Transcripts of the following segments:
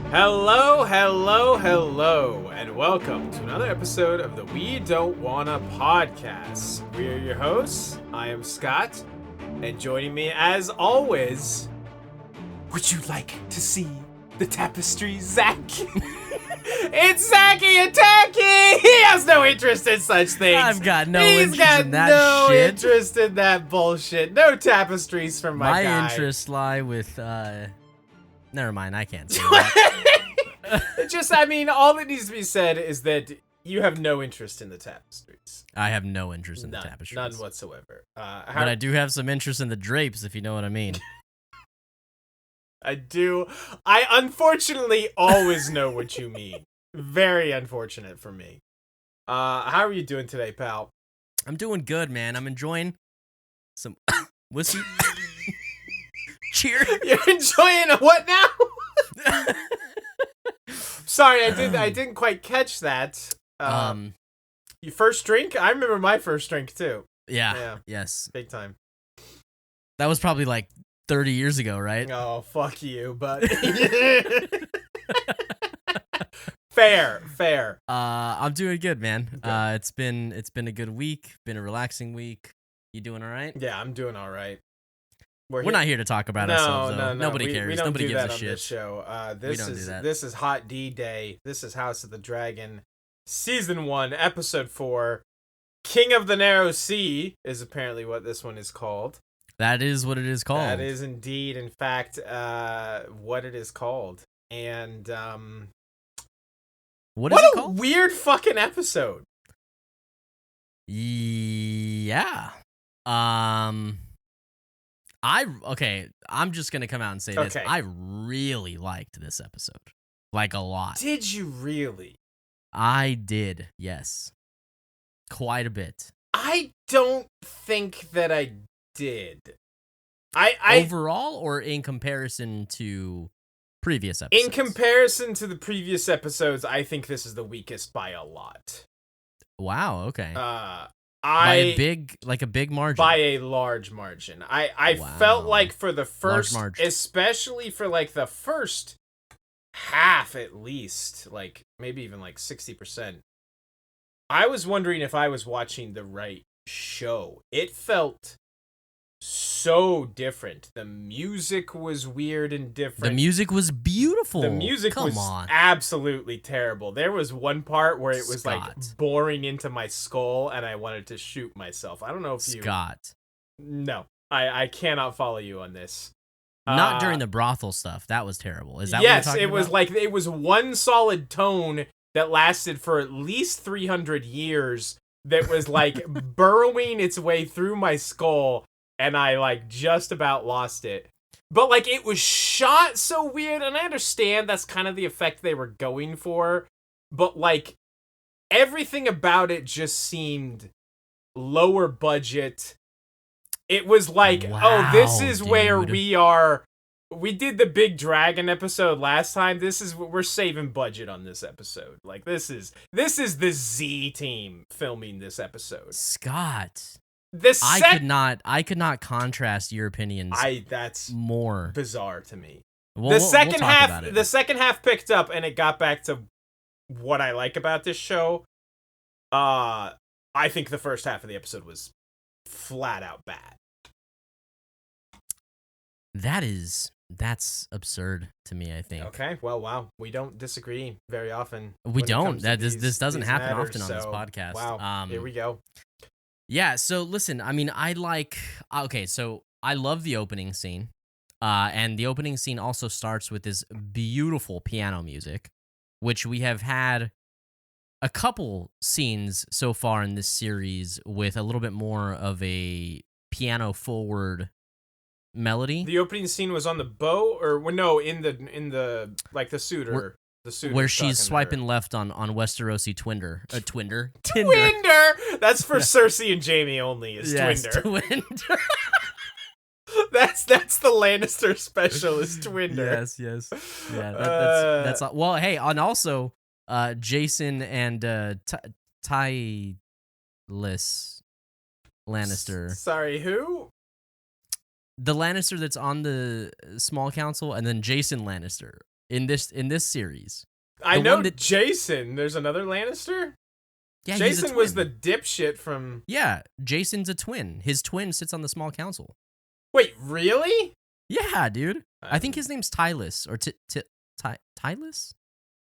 Hello, hello, hello, and welcome to another episode of the We Don't Wanna podcast. We are your hosts. I am Scott, and joining me as always, would you like to see the tapestries, Zach? It's Zachy and Tacky! He has no interest in such things. I've got no He's interest got in that no shit. interest in that bullshit. No tapestries from my guy. My interests lie with, never mind, I can't say that. All that needs to be said is that you have no interest in the tapestries. I have no interest in the tapestries. None whatsoever. But I do have some interest in the drapes, if you know what I mean. I do. I unfortunately always know what you mean. Very unfortunate for me. How are you doing today, pal? I'm doing good, man. I'm enjoying some whiskey. Cheers. You're enjoying a what now? Sorry, I didn't quite catch that. Your first drink? I remember my first drink too. Yeah. Yes. Big time. That was probably like 30 years ago, right? Oh, fuck you, but fair. I'm doing good, man. Okay. It's been a good week, been a relaxing week. You doing all right? Yeah, I'm doing all right. We're not here to talk about ourselves, though. No. Nobody cares. We don't Nobody do gives that a on shit. This show. We don't do that. This is Hot D Day. This is House of the Dragon, Season 1, Episode 4. King of the Narrow Sea is apparently what this one is called. That is what it is called. That is indeed, in fact, what it is called. And What is it a called? weird fucking episode. Yeah. I'm just gonna come out and say this. Okay. I really liked this episode. Like a lot. Did you really? I did, yes. Quite a bit. I don't think that I did. Overall or in comparison to previous episodes? In comparison to the previous episodes, I think this is the weakest by a lot. Wow, okay. By a big margin. By a large margin. I felt like for the first, especially for like the first half at least, like maybe even like 60%, I was wondering if I was watching the right show. It felt so different. The music was weird and different. The music was beautiful. The music was absolutely terrible. There was one part where it was like boring into my skull and I wanted to shoot myself. I don't know if you... Scott. No, I cannot follow you on this. Not during the brothel stuff. That was terrible. Is that yes, what you're talking about? Like it was one solid tone that lasted for at least 300 years that was like burrowing its way through my skull. And I, like, just about lost it. But, like, it was shot so weird, and I understand that's kind of the effect they were going for. But, like, everything about it just seemed lower budget. It was like, wow, this is dude. where we are. We did the Big Dragon episode last time. We're saving budget on this episode. Like, this is the Z team filming this episode. Scott. I could not contrast your opinions. That's more bizarre to me. The second half picked up and it got back to what I like about this show. I think the first half of the episode was flat out bad. That's absurd to me, I think. Okay, well, wow. We don't disagree very often. We don't. This doesn't happen often on this podcast. Wow. Here we go. Yeah, so listen, I mean, I love the opening scene. And the opening scene also starts with this beautiful piano music, which we have had a couple scenes so far in this series with a little bit more of a piano forward melody. The opening scene was on the boat, or no, in the like the suitor. Where she's swiping left on Westerosi Tinder. Twinder. That's for Cersei and Jaime only. Is Twinder. That's the Lannister special. Is Twinder. Yes. Yeah. That's well. Hey, and also, Jason and Tylis Lannister. Sorry, who? The Lannister that's on the small council, and then Jason Lannister. in this series. I The know one that- Jason. There's another Lannister? Yeah, he's a Jason was the twin. dipshit from... Yeah, Jason's a twin. His twin sits on the small council. Wait, really? Yeah, dude. I think his name's Tylus or Tylus?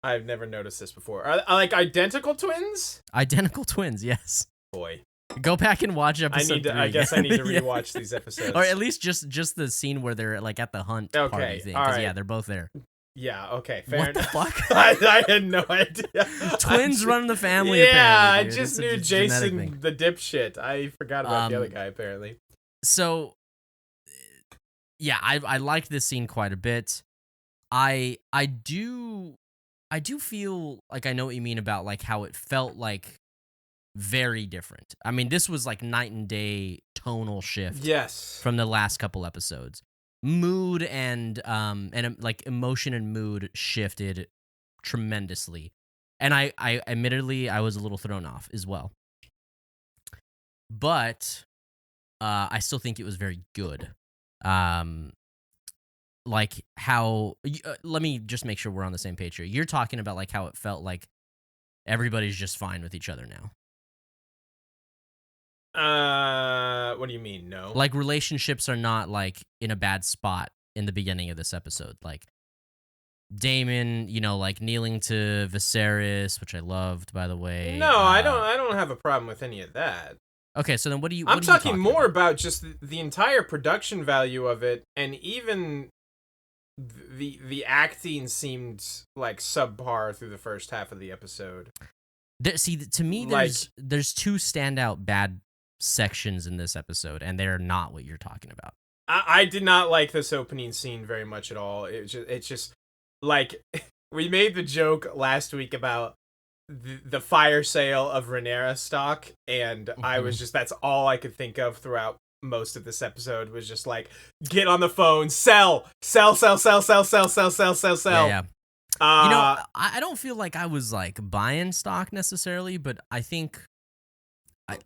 I've never noticed this before. Are like identical twins? Identical twins, yes. Boy. Go back and watch episode 3. I guess I need to Yeah. rewatch these episodes. Or at least just the scene where they're like at the hunt party thing. 'Cause, yeah, they're both there. Yeah, okay, fair What enough. the fuck? I had no idea. Twins run the family, Yeah, apparently, I dude. just It's a knew genetic Jason thing. the dipshit. I forgot about the other guy, apparently. So, yeah, I liked this scene quite a bit. I do feel like I know what you mean about like how it felt like very different. I mean, this was like night and day tonal shift Yes. from the last couple episodes. Mood and like emotion and mood shifted tremendously. And I admittedly I was a little thrown off as well. But I still think it was very good. Like how let me just make sure we're on the same page here. You're talking about like how it felt like everybody's just fine with each other now. What do you mean? No. Like relationships are not like in a bad spot in the beginning of this episode. Like Daemon, like kneeling to Viserys, which I loved, by the way. No, I don't have a problem with any of that. Okay, so then what do you? I'm what are you talking more about? about just the entire production value of it, and even the acting seemed like subpar through the first half of the episode. See, to me, there's two standout bad sections in this episode, and they're not what you're talking about. I did not like this opening scene very much at all. It's just like we made the joke last week about the fire sale of Raniere stock, and I was just that's all I could think of throughout most of this episode was just like get on the phone, sell. Yeah. I don't feel like I was like buying stock necessarily, but I think I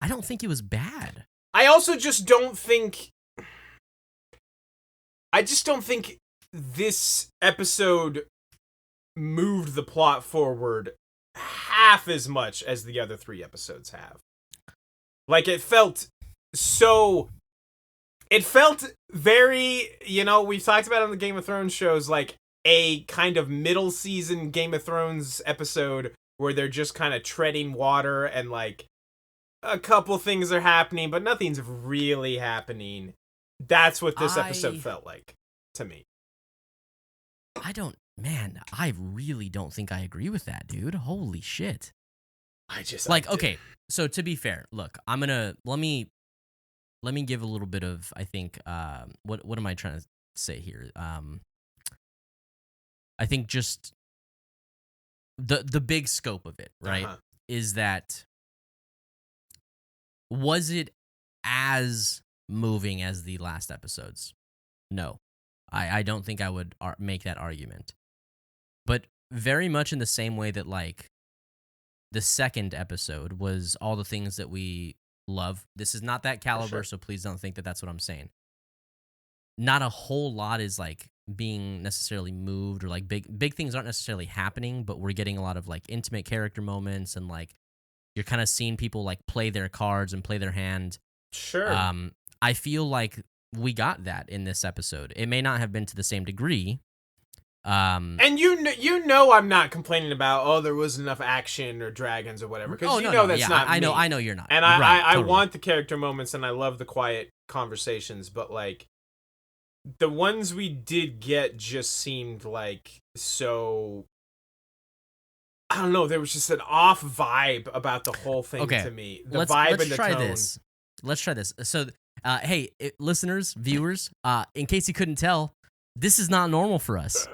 don't think it was bad. I also just don't think this episode moved the plot forward half as much as the other 3 episodes have. Like it felt very, we've talked about it on the Game of Thrones shows, like a kind of middle season Game of Thrones episode where they're just kind of treading water and like a couple things are happening, but nothing's really happening. That's what this episode felt like to me. I really don't think I agree with that, dude. Holy shit. Okay, so to be fair, look, I'm gonna let me give a little bit of, I think, what am I trying to say here? I think just the big scope of it, right, is that was it as moving as the last episodes? No, I don't think I would make that argument, but very much in the same way that like the second episode was all the things that we love. This is not that caliber, so please don't think that that's what I'm saying. Not a whole lot is like being necessarily moved, or like big things aren't necessarily happening, but we're getting a lot of like intimate character moments, and like you're kind of seeing people like play their cards and play their hand. Sure. I feel like we got that in this episode. It may not have been to the same degree. And I'm not complaining about there wasn't enough action or dragons or whatever, because that's not me. I know you're not. And I want the character moments, and I love the quiet conversations, but like the ones we did get just seemed like so, I don't know, there was just an off vibe about the whole thing to me. The vibe and the tone. Let's try this. So hey, listeners, viewers, in case you couldn't tell, this is not normal for us.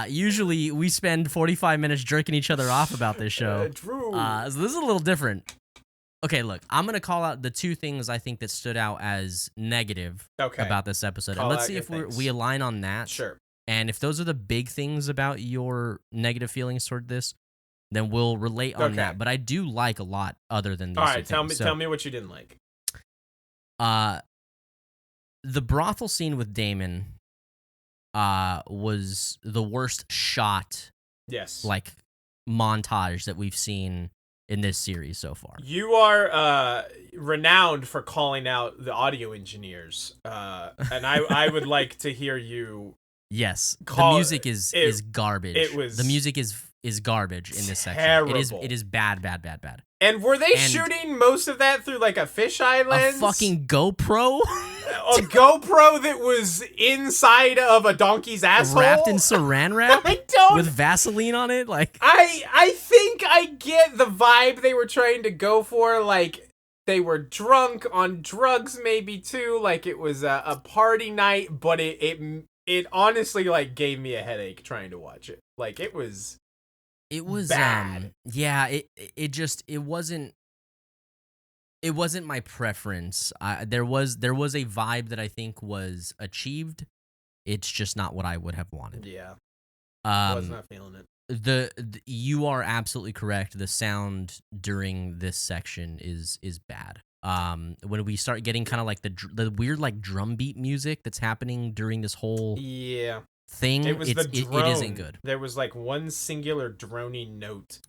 Usually we spend 45 minutes jerking each other off about this show. True. So this is a little different. Okay, look, I'm going to call out the 2 things I think that stood out as negative about this episode. And let's see if we align on that. Sure. And if those are the big things about your negative feelings toward this, then we'll relate on that. But I do like a lot other than these. All right, tell me what you didn't like. The brothel scene with Daemon, was the worst shot Yes. like montage that we've seen in this series so far. You are renowned for calling out the audio engineers, and I would like to hear you. Yes, Call the music is garbage. It was the music is garbage in this terrible. section. It is bad. And were they shooting most of that through like a fisheye lens? A fucking GoPro? A GoPro that was inside of a donkey's asshole? Wrapped in saran wrap? I don't... With Vaseline on it? Like I think I get the vibe they were trying to go for. Like, they were drunk on drugs maybe too. Like, it was a party night, but it honestly, like, gave me a headache trying to watch it. Like, it was bad. Yeah, it wasn't my preference. There was a vibe that I think was achieved. It's just not what I would have wanted. Yeah. I was not feeling it. You are absolutely correct. The sound during this section is bad. When we start getting kind of like the weird like drum beat music that's happening during this whole thing, it isn't good. There was like one singular droning note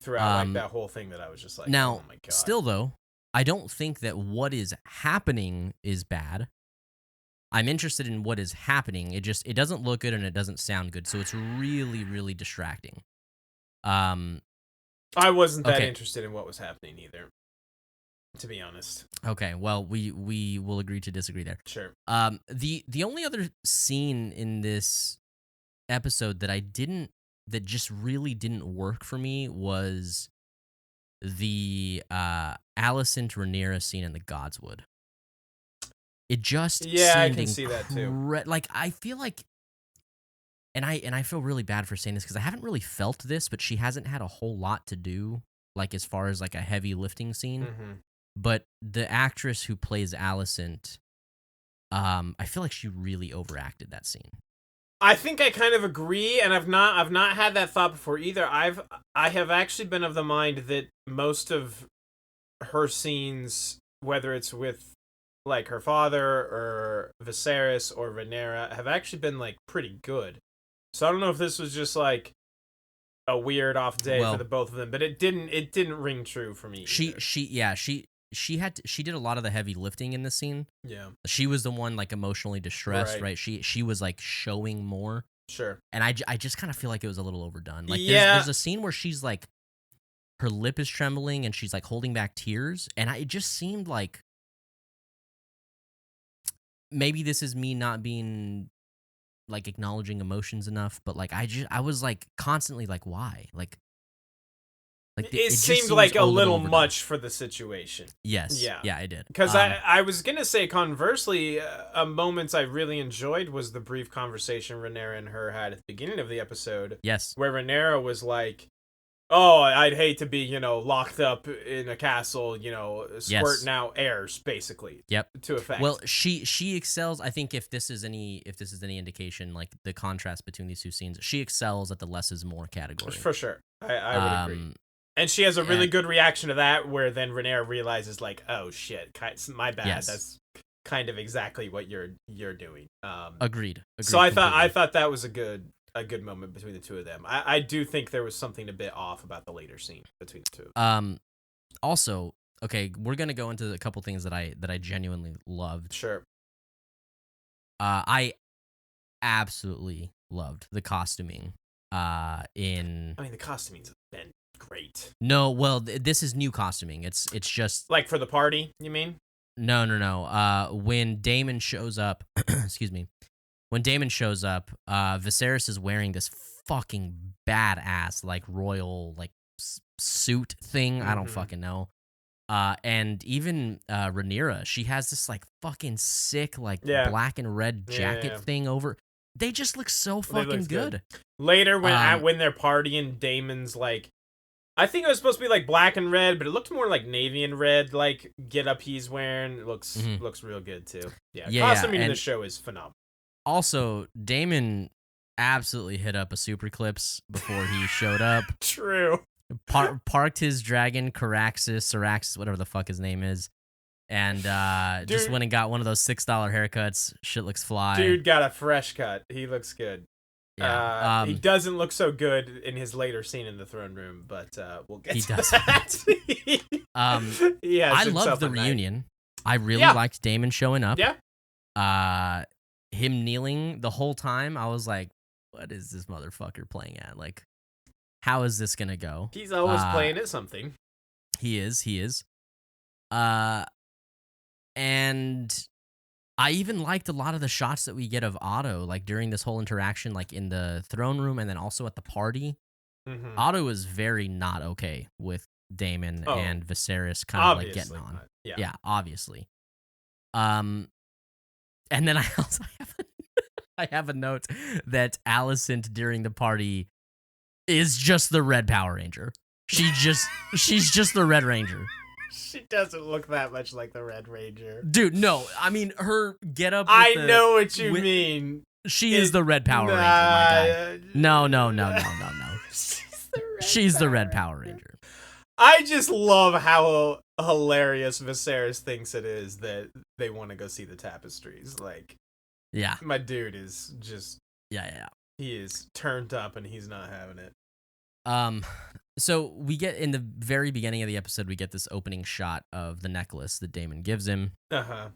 throughout like that whole thing that I was just like, now, oh my god. Still though, I don't think that what is happening is bad. I'm interested in what is happening. It doesn't look good and it doesn't sound good, so it's really, really distracting. I wasn't that interested in what was happening either, to be honest. Okay, well, we will agree to disagree there. Sure. The only other scene in this episode that just really didn't work for me was the Alison to Raniere scene in the Godswood. It just seemed I can see that too. Like, I feel like, and I feel really bad for saying this because I haven't really felt this, but she hasn't had a whole lot to do, like as far as like a heavy lifting scene. Mm-hmm. But the actress who plays Alison, I feel like she really overacted that scene. I think I kind of agree, and I've not had that thought before either. I have actually been of the mind that most of her scenes, whether it's with like her father or Viserys or Raniere, have actually been like pretty good. So I don't know if this was just like a weird off day for the both of them, but it didn't ring true for me. She did a lot of the heavy lifting in this scene. Yeah. She was the one like emotionally distressed, right? She was like showing more. Sure. And I just kind of feel like it was a little overdone. Like there's a scene where she's like, her lip is trembling and she's like holding back tears, and it just seemed like maybe this is me not being like acknowledging emotions enough, but like I was like constantly like, why? Like it seemed like a little much for the situation. Yes. Yeah, it did. Because I was going to say, conversely, a moment I really enjoyed was the brief conversation Raniere and her had at the beginning of the episode. Yes. Where Raniere was like, oh, I'd hate to be, locked up in a castle, squirting out airs, basically. Yep. To effect. Well, she excels. I think if this is any indication, like the contrast between these two scenes, she excels at the less is more category. For sure. I would agree. And she has a really good reaction to that, where then Raniere realizes, like, oh shit, my bad. Yes. That's kind of exactly what you're doing. Agreed. So I thought that was a good moment between the two of them. I do think there was something a bit off about the later scene between the two. Also, okay, we're gonna go into a couple things that I genuinely loved. Sure. I absolutely loved the costuming. The costuming's been great. No, well, this is new costuming. It's just like for the party, you mean? No. When Damon shows up, excuse me. When Damon shows up, Viserys is wearing this fucking badass like royal like suit thing. Mm-hmm. I don't fucking know. And even Rhaenyra, she has this like fucking sick like black and red jacket thing over. They just look so fucking good. Later when they're partying, Damon's like, I think it was supposed to be like black and red, but it looked more like navy and red like get up he's wearing. It looks real good too. Costuming in the show is phenomenal. Also, Damon absolutely hit up a Super Clips before he showed up. True. Parked his dragon, Caraxes, whatever the fuck his name is, and just went and got one of those $6 haircuts. Shit looks fly. Dude got a fresh cut. He looks good. Yeah. He doesn't look so good in his later scene in the throne room, but we'll get to does that. I loved the reunion. I really liked Damon showing up. Yeah. Him kneeling the whole time, I was like, what is this motherfucker playing at? Like, how is this gonna go? He's always playing at something. He is. And I even liked a lot of the shots that we get of Otto, like during this whole interaction, like in the throne room and then also at the party. Mm-hmm. Otto is very not okay with Damon and Viserys kind of like getting on. Yeah, obviously. And then I also have a note that Alison during the party is just the Red Power Ranger. She's just the Red Ranger. She doesn't look that much like the Red Ranger. Dude, no. I mean, her getup. I know what you mean. She is the Red Power Ranger, my guy. No. She's the Red Power Ranger. I just love how hilarious Viserys thinks it is that they want to go see the tapestries. Like, yeah, my dude is just yeah. He is turned up and he's not having it. So we get in the very beginning of the episode, we get this opening shot of the necklace that Damon gives him. Her.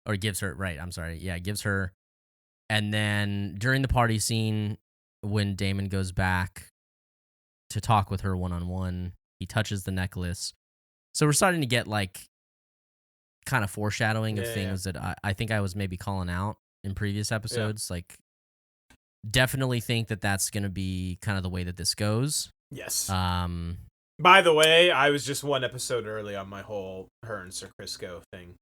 Or gives her, right, I'm sorry. Yeah, gives her. And then during the party scene, when Damon goes back to talk with her one-on-one, he touches the necklace. So we're starting to get like kind of foreshadowing of things that I think I was maybe calling out in previous episodes. Like, definitely think that that's going to be kind of the way that this goes. Yes. By the way, I was just one episode early on my whole her and Sir Crisco thing.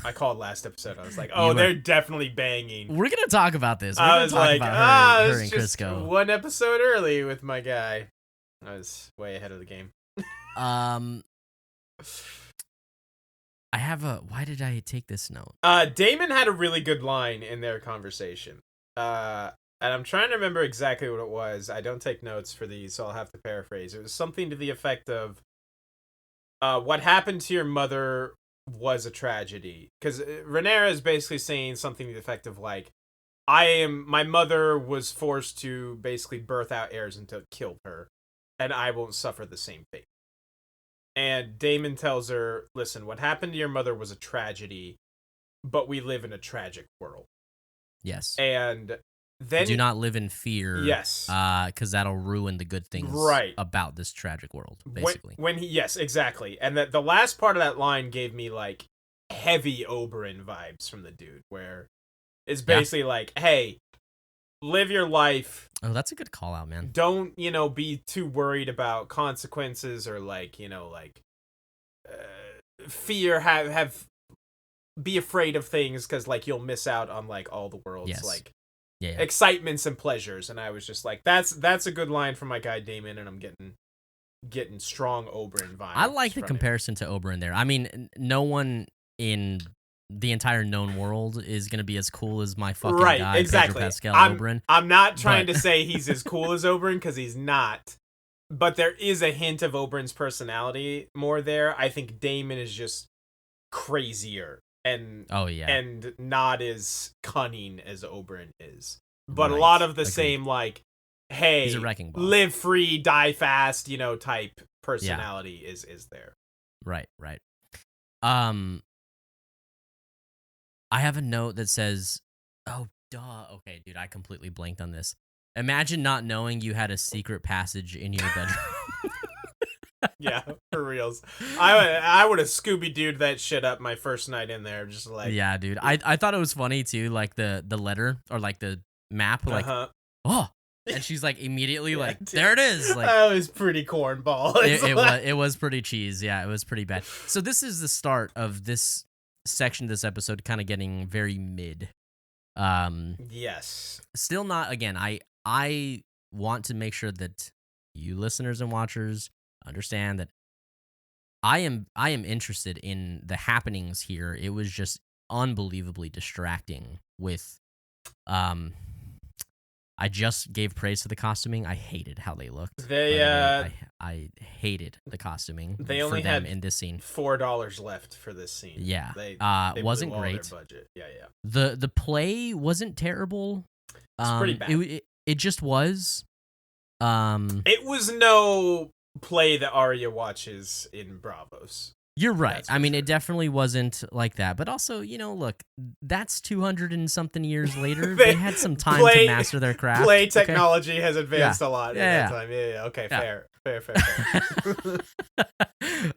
I called last episode. I was like, they're definitely banging. We're going to talk about this. I was like, her and just Crisco. One episode early with my guy. I was way ahead of the game. Why did I take this note? Damon had a really good line in their conversation. And I'm trying to remember exactly what it was. I don't take notes for these, so I'll have to paraphrase. It was something to the effect of, what happened to your mother was a tragedy. Because Raniere is basically saying something to the effect of, like, my mother was forced to basically birth out heirs until it killed her, and I won't suffer the same fate. And Damon tells her, listen, what happened to your mother was a tragedy, but we live in a tragic world. Yes. And then do not live in fear. Yes. Because that'll ruin the good things about this tragic world, basically. Yes, exactly. And the last part of that line gave me, like, heavy Oberyn vibes from the dude, where it's basically like, hey, live your life. Oh, that's a good call out, man. Don't, be too worried about consequences or, like, fear, be afraid of things because, like, you'll miss out on, like, all the world's, like, excitements and pleasures. And I was just like, that's a good line from my guy Damon, and I'm getting strong Oberyn vibes. I like the comparison to Oberyn there. I mean, no one in the entire known world is going to be as cool as my fucking guy, exactly. Pedro Pascal Oberyn. I'm not trying to say he's as cool as Oberyn, because he's not. But there is a hint of Oberyn's personality more there. I think Damon is just crazier and and not as cunning as Oberyn is. But a lot of the same, like, hey, he's a wrecking ball. Live free, die fast, type personality is there. Right. I have a note that says, oh, duh. Okay, dude, I completely blanked on this. Imagine not knowing you had a secret passage in your bedroom. Yeah, for reals. I would have Scooby-Dooed that shit up my first night in there. Just like, yeah, dude. I thought it was funny, too, like the letter or like the map. Like, oh. And she's like immediately like, dude, there it is. Like, that was pretty cornball. It was pretty cheese. Yeah, it was pretty bad. So this is the start of this section of this episode kind of getting very mid. Yes. Still not, again, I want to make sure that you listeners and watchers understand that I am interested in the happenings here. It was just unbelievably distracting with I just gave praise to the costuming. I hated how they looked. They I hated the costuming they for only them had in this scene. $4 left for this scene. Yeah, they wasn't blew all great. their budget. Yeah. The play wasn't terrible. It's pretty bad. It just was. It was no play that Arya watches in Bravos. You're right. That's I mean, sure. it definitely wasn't like that. But also, look, that's 200 and something years later. They had some time to master their craft. Play technology has advanced a lot in that time. Yeah. Okay, yeah. Fair.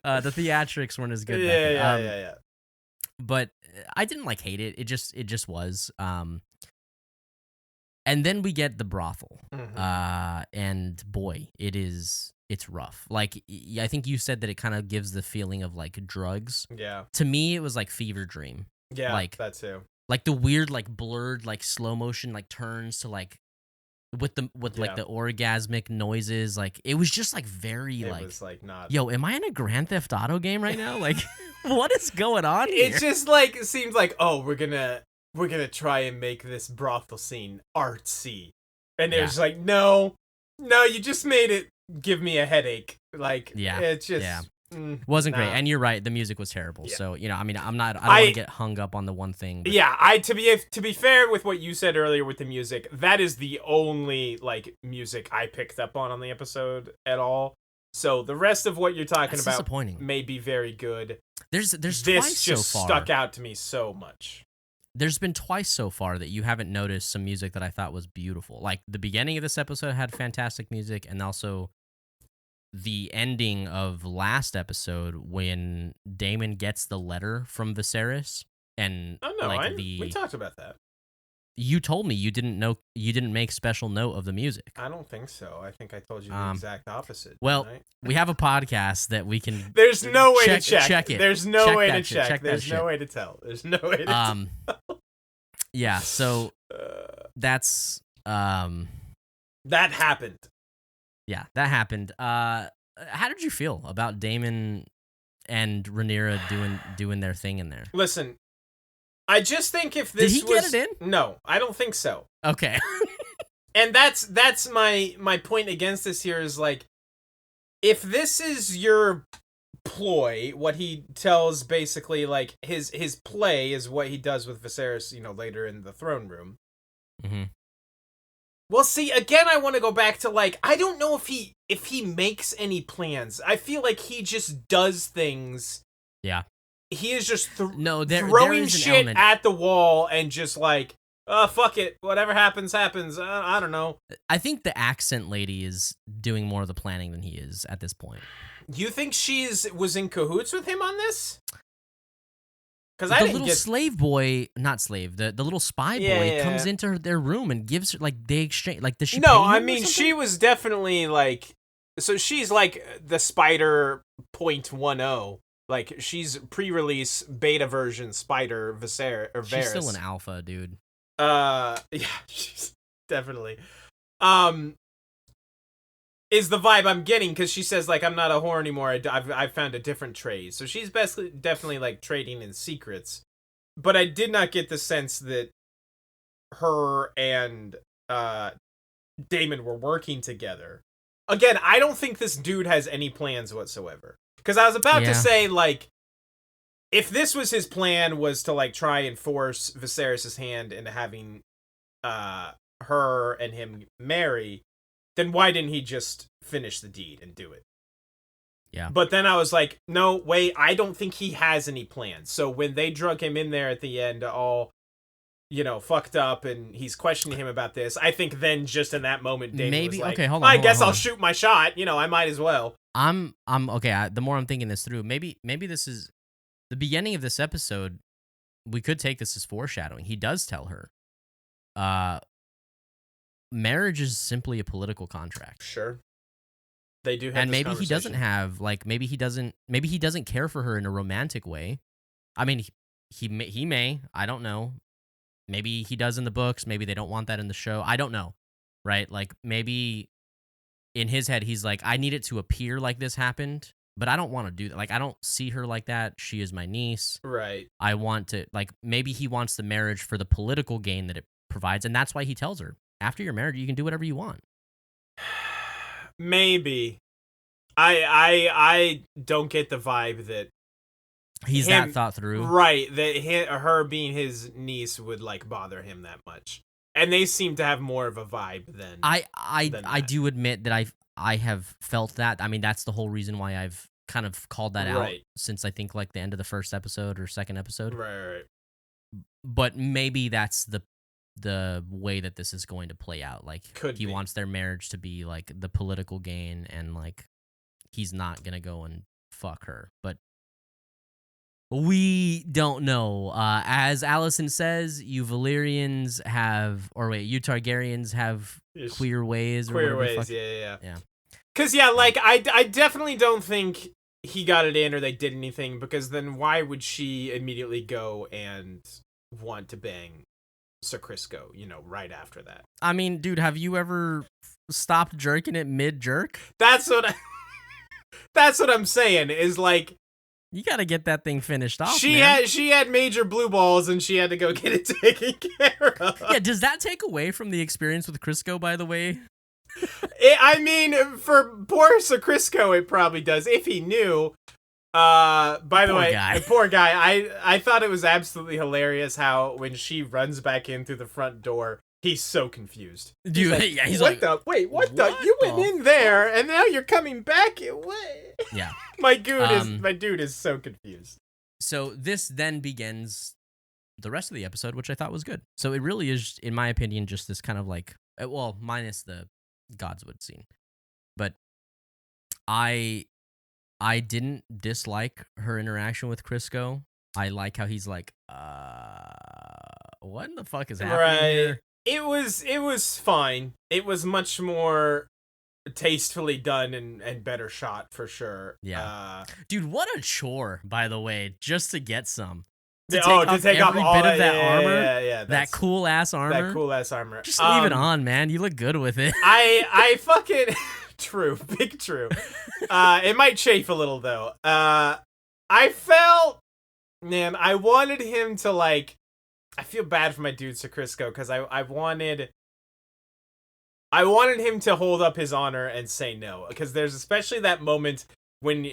The theatrics weren't as good. Yeah. But I didn't hate it. It just was. And then we get the brothel. Mm-hmm. And boy, it's rough. Like, I think you said that it kind of gives the feeling of drugs. Yeah. To me, it was like Fever Dream. Yeah, that too. Like the weird, blurred, slow motion, turns to with the orgasmic noises. It was just very it was not. Yo, am I in a Grand Theft Auto game right now? What is going on here? It just seems like, oh, we're gonna try and make this brothel scene artsy, and there's no, you just made it give me a headache. It's just wasn't great. And you're right, the music was terrible. Yeah. So I mean, I don't want to get hung up on the one thing. But... Yeah, to be fair with what you said earlier with the music, that is the only music I picked up on the episode at all. So the rest of what you're talking about may be very good. There's this twice just so far. Stuck out to me so much. There's been twice so far that you haven't noticed some music that I thought was beautiful. Like the beginning of this episode had fantastic music, and also the ending of last episode when Daemon gets the letter from Viserys, and we talked about that. You told me you didn't make special note of the music. I don't think so. I think I told you the exact opposite. Well, we have a podcast that we can. There's no way to check it. There's no way to check. There's no way to tell. There's no way to tell. Yeah. So that's that happened. Yeah, that happened. How did you feel about Daemon and Raniere doing their thing in there? Listen, I just think if this did he get it in? No, I don't think so. Okay. And that's my point against this here is if this is your ploy, what he tells basically his play is what he does with Viserys, later in the throne room. Mm-hmm. Well, see, again, I want to go back to I don't know if he makes any plans. I feel like he just does things. Yeah. He is just throwing shit at the wall and just fuck it, whatever happens, happens. I don't know. I think the accent lady is doing more of the planning than he is at this point. You think was in cahoots with him on this? Because the little slave boy, not slave, the little spy boy comes into their room and gives her they exchange does she? No, I mean she was definitely so she's the Spider .10. She's pre-release beta version Spider Viserys. She's still an alpha, dude. Yeah, she's definitely. Is the vibe I'm getting, because she says I'm not a whore anymore. I've found a different trade. So she's definitely trading in secrets. But I did not get the sense that her and Daemon were working together. Again, I don't think this dude has any plans whatsoever. Because I was about to say, if this was his plan, was to, try and force Viserys' hand into having her and him marry, then why didn't he just finish the deed and do it? Yeah. But then I was like, no, wait, I don't think he has any plans. So when they drug him in there at the end, all, fucked up, and he's questioning him about this, I think then just in that moment, Daemon was like, okay, hold on, I guess I'll shoot my shot. I might as well. I'm okay. The more I'm thinking this through, maybe this is the beginning of this episode. We could take this as foreshadowing. He does tell her, marriage is simply a political contract. Sure. They do have and this maybe he doesn't have maybe he doesn't care for her in a romantic way. I mean, he may, I don't know. Maybe he does in the books, maybe they don't want that in the show. I don't know. Right? Maybe in his head he's I need it to appear like this happened, but I don't want to do that. I don't see her like that. She is my niece. Right. I want to maybe he wants the marriage for the political gain that it provides, and that's why he tells her. after your marriage, you can do whatever you want. Maybe. I don't get the vibe that he's that thought through. Right, that her being his niece would like bother him that much. And they seem to have more of a vibe than I do admit that I have felt that. I mean, that's the whole reason why I've kind of called that out since I think like the end of the first episode or second episode. Right. But maybe that's the way that this is going to play out. Like he wants their marriage to be like the political gain, and like he's not gonna go and fuck her. But we don't know. As Alison says, you Valyrians have, or wait, you Targaryens have queer ways. Queer ways, yeah. Because like I definitely don't think he got it in or they did anything, because then why would she immediately go and want to bang Sir Crisco, right after that? I mean, dude, have you ever stopped jerking it mid-jerk? That's what I'm saying, is like, you gotta get that thing finished off, she had major blue balls and she had to go get it taken care of. Yeah, does that take away from the experience with Crisco, by the way? I mean, for poor Sir Crisco, it probably does, if he knew. By the way, poor guy. I thought it was absolutely hilarious how when she runs back in through the front door, he's so confused. Dude, he's like, what the? You went in there and now you're coming back? What? Yeah. my dude is so confused. So this then begins the rest of the episode, which I thought was good. So it really is, in my opinion, just this kind of like, well, minus the Godswood scene. But I didn't dislike her interaction with Crisco. I like how he's like, what in the fuck is happening here? It was fine. It was much more tastefully done and better shot for sure. Yeah. Dude, what a chore, by the way, just to get some. To take off every all bit of that armor. Yeah. That cool ass armor. That cool ass armor. Just leave it on, man. You look good with it. I fucking true, big true. It might chafe a little though. I felt, man, I wanted him to like. I feel bad for my dude Sir Crisco, because I wanted him to hold up his honor and say no, because there's especially that moment when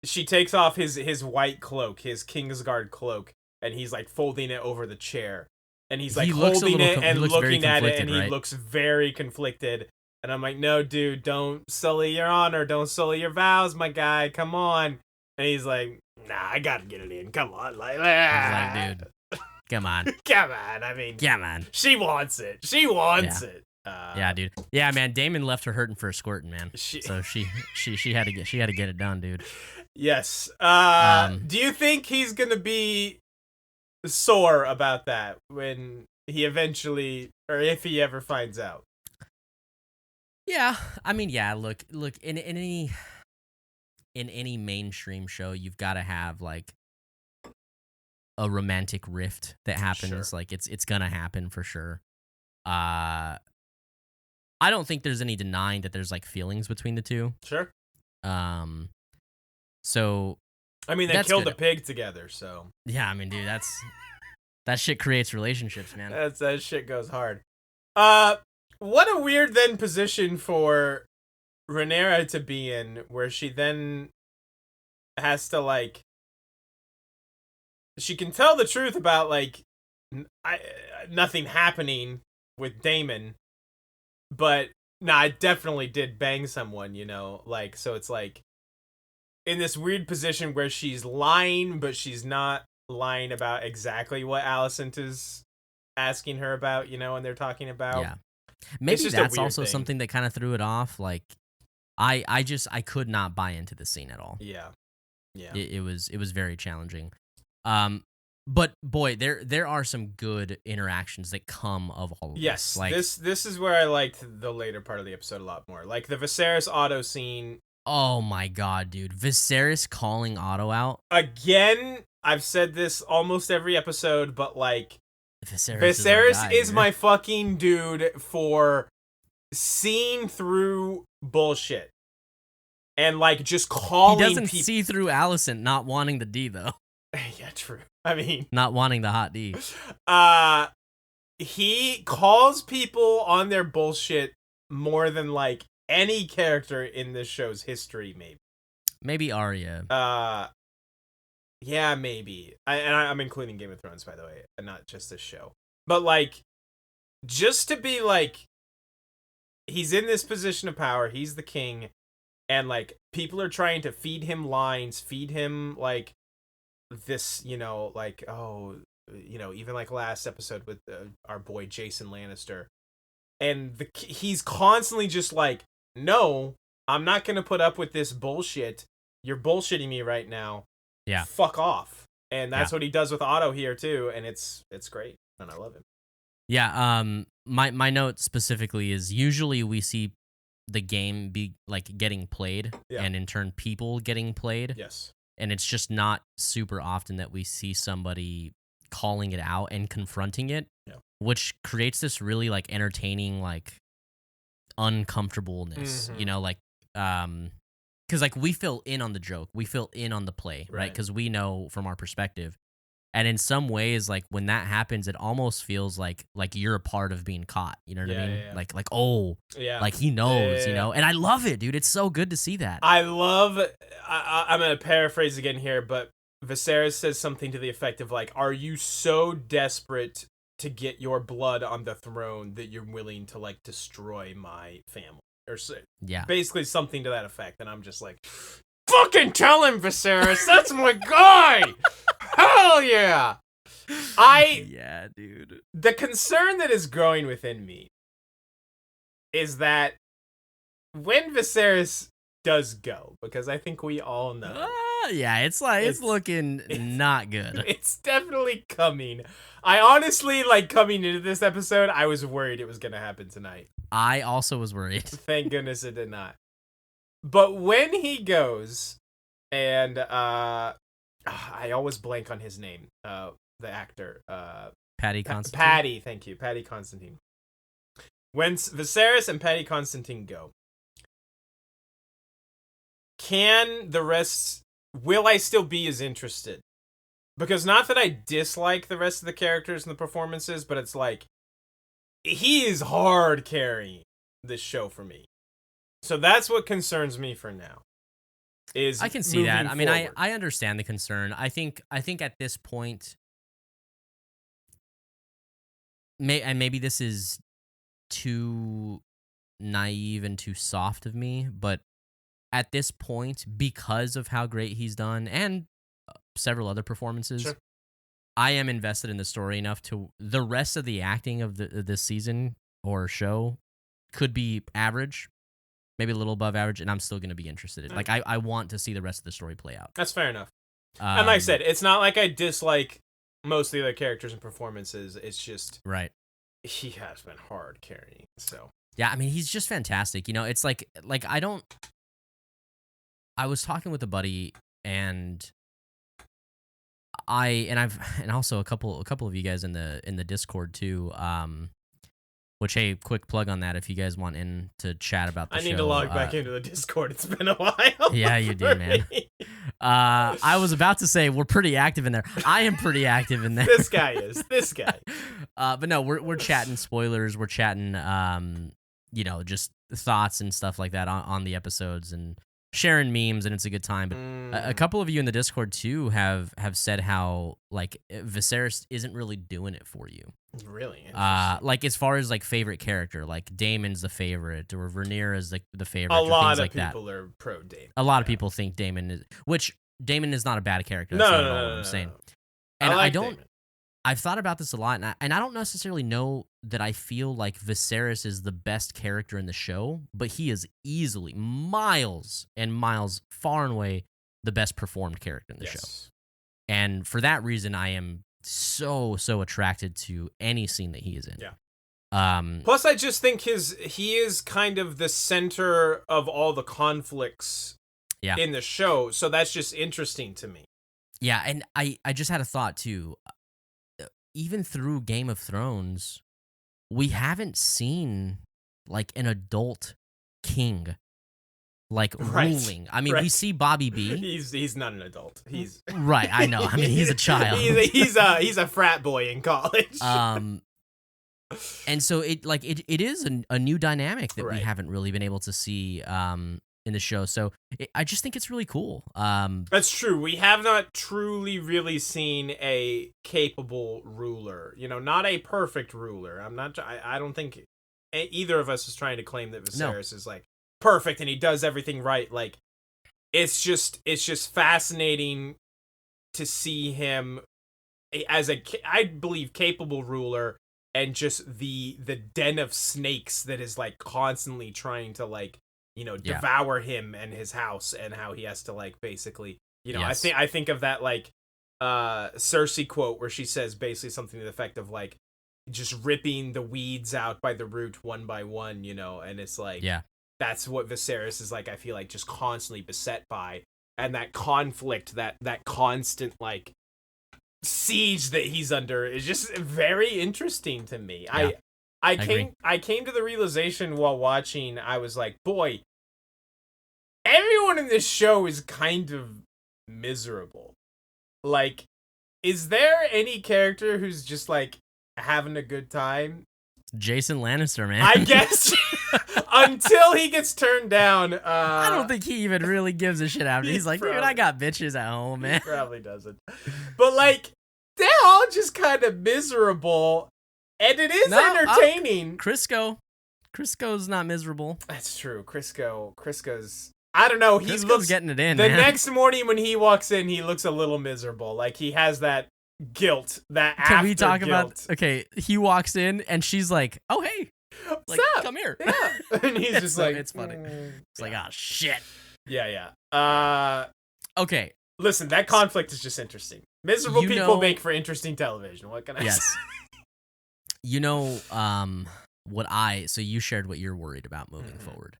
she takes off his white cloak, his Kingsguard cloak, and he's like folding it over the chair, and he's like holding it and looking at it, and he looks very conflicted. And I'm like, no, dude, don't sully your honor, don't sully your vows, my guy, come on. And he's like, nah, I gotta get it in, come on, like, dude. Come on. Come on. I mean, come on. She wants it. She wants it. Yeah, dude. Yeah, man. Damon left her hurting for a squirting, man. So she had to get it done, dude. Yes. Do you think he's gonna be sore about that when he eventually, or if he ever finds out? Yeah. I mean, yeah. Look. In any mainstream show, you've got to have like a romantic rift that happens. Sure. Like it's gonna happen for sure. I don't think there's any denying that there's like feelings between the two. Sure. So I mean, they killed a pig together, so yeah. I mean, dude, that shit creates relationships, man. That shit goes hard. What a weird then position for Raniere to be in, where she then has to like. She can tell the truth about, like, nothing happening with Damon, but, I definitely did bang someone, like, so it's, like, in this weird position where she's lying, but she's not lying about exactly what Alison is asking her about, and they're talking about. Yeah. Maybe that's also something that kind of threw it off, like, I could not buy into the scene at all. Yeah. Yeah. It was very challenging. But boy, there are some good interactions that come of all of this. Yes, like, this is where I liked the later part of the episode a lot more. Like the Viserys Otto scene. Oh my god, dude. Viserys calling Otto out. Again, I've said this almost every episode, but like Viserys is my fucking dude for seeing through bullshit. And like just calling He doesn't see through Alison not wanting the D though. Yeah, true. I mean, not wanting the hot D. he calls people on their bullshit more than like any character in this show's history, Maybe Arya. Yeah, maybe. I'm including Game of Thrones, by the way, and not just this show. But like, just to be like, he's in this position of power, he's the king, and like people are trying to feed him lines, feed him like this, like, oh, even like last episode with our boy Jason Lannister, and he's constantly just like, no, I'm not gonna put up with this bullshit. You're bullshitting me right now. Yeah, fuck off. And that's what he does with Otto here too, and it's great, and I love him. Yeah. My note specifically is usually we see the game be like getting played, and in turn people getting played. Yes. And it's just not super often that we see somebody calling it out and confronting it, which creates this really like entertaining like uncomfortableness, like because like we feel in on the joke, we feel in on the play, right? Because we know from our perspective, and in some ways, like when that happens, it almost feels like you're a part of being caught. You know what I mean? Yeah. Like like he knows, And I love it, dude. It's so good to see that. I'm gonna paraphrase again here, but Viserys says something to the effect of like, "Are you so desperate to get your blood on the throne that you're willing to like destroy my family?" Or basically something to that effect. And I'm just like, fucking tell him, Viserys, that's my guy. Hell yeah. Yeah, dude. The concern that is growing within me is that when Viserys does go, because I think we all know. It's looking not good. It's definitely coming. I honestly, like, coming into this episode, I was worried it was going to happen tonight. I also was worried. Thank goodness it did not. But when he goes, and I always blank on his name, the actor. Paddy Constantine. Paddy, thank you. Paddy Constantine. When Viserys and Paddy Constantine go, will I still be as interested? Because not that I dislike the rest of the characters and the performances, but it's like, he is hard carrying this show for me. So that's what concerns me for now. I can see that. I mean, forward. I understand the concern. I think at this point, maybe this is too naive and too soft of me, but at this point, because of how great he's done and several other performances, sure, I am invested in the story enough to the rest of the acting of this season or show could be average, maybe a little above average, and I'm still going to be interested in. Like, I want to see the rest of the story play out. That's fair enough. And like I said, it's not like I dislike most of the other characters and performances. It's just he has been hard carrying. So yeah, I mean, he's just fantastic. It's like I was talking with a buddy, and also a couple of you guys in the Discord too. Which, hey, quick plug on that if you guys want in to chat about the show. I need to log back into the Discord. It's been a while. Yeah, you do, man. I was about to say we're pretty active in there. I am pretty active in there. This guy. But no, we're chatting spoilers. We're chatting, just thoughts and stuff like that on the episodes and sharing memes, and it's a good time. But a couple of you in the Discord too have said how like Viserys isn't really doing it for you. Really? Like as far as like favorite character, like Daemon's the favorite, or Raniere is the favorite. A lot of like people are pro Daemon. A lot of people think Daemon is, which Daemon is not a bad character. That's not at all what I'm saying. And I don't. Daemon. I've thought about this a lot, and I don't necessarily know that I feel like Viserys is the best character in the show, but he is easily miles and miles, far and away, the best performed character in the show. And for that reason, I am so attracted to any scene that he is in. Yeah. Plus, I just think he is kind of the center of all the conflicts in the show, so that's just interesting to me. Yeah, and I just had a thought too. Even through Game of Thrones, we haven't seen like an adult king like ruling. I mean, we see Bobby B. He's not an adult. He's right. I know. I mean, he's a child. he's a frat boy in college. And so it is a new dynamic that we Right. haven't really been able to see in the show. So I just think it's really cool. That's true. We have not truly really seen a capable ruler. Not a perfect ruler. I don't think either of us is trying to claim that Viserys is like perfect and he does everything right. Like it's just fascinating to see him as I believe capable ruler, and just the den of snakes that is like constantly trying to like devour him and his house, and how he has to like basically Yes. I think of that like Cersei quote where she says basically something to the effect of like just ripping the weeds out by the root one by one, and it's like that's what Viserys is like, I feel like just constantly beset by, and that conflict, that constant like siege that he's under is just very interesting to me. Yeah, I came to the realization while watching, I was like, boy, everyone in this show is kind of miserable. Like, is there any character who's just like having a good time? Jason Lannister, man. I guess until he gets turned down. I don't think he even really gives a shit after. He's like, dude, I got bitches at home, man. He probably doesn't. But like, they're all just kind of miserable, and it is entertaining. Crisco's not miserable. That's true. Crisco's. I don't know. He looks getting it in. The man. next morning when he walks in, he looks a little miserable. Like he has that guilt. Can we talk guilt. about? Okay, he walks in and she's like, "Oh hey, what's up? Come here." Yeah, and he's just like, it's funny. It's like, oh shit. Yeah. Okay. Listen, that conflict is just interesting. Miserable people make for interesting television. What can I say? So you shared what you're worried about moving forward.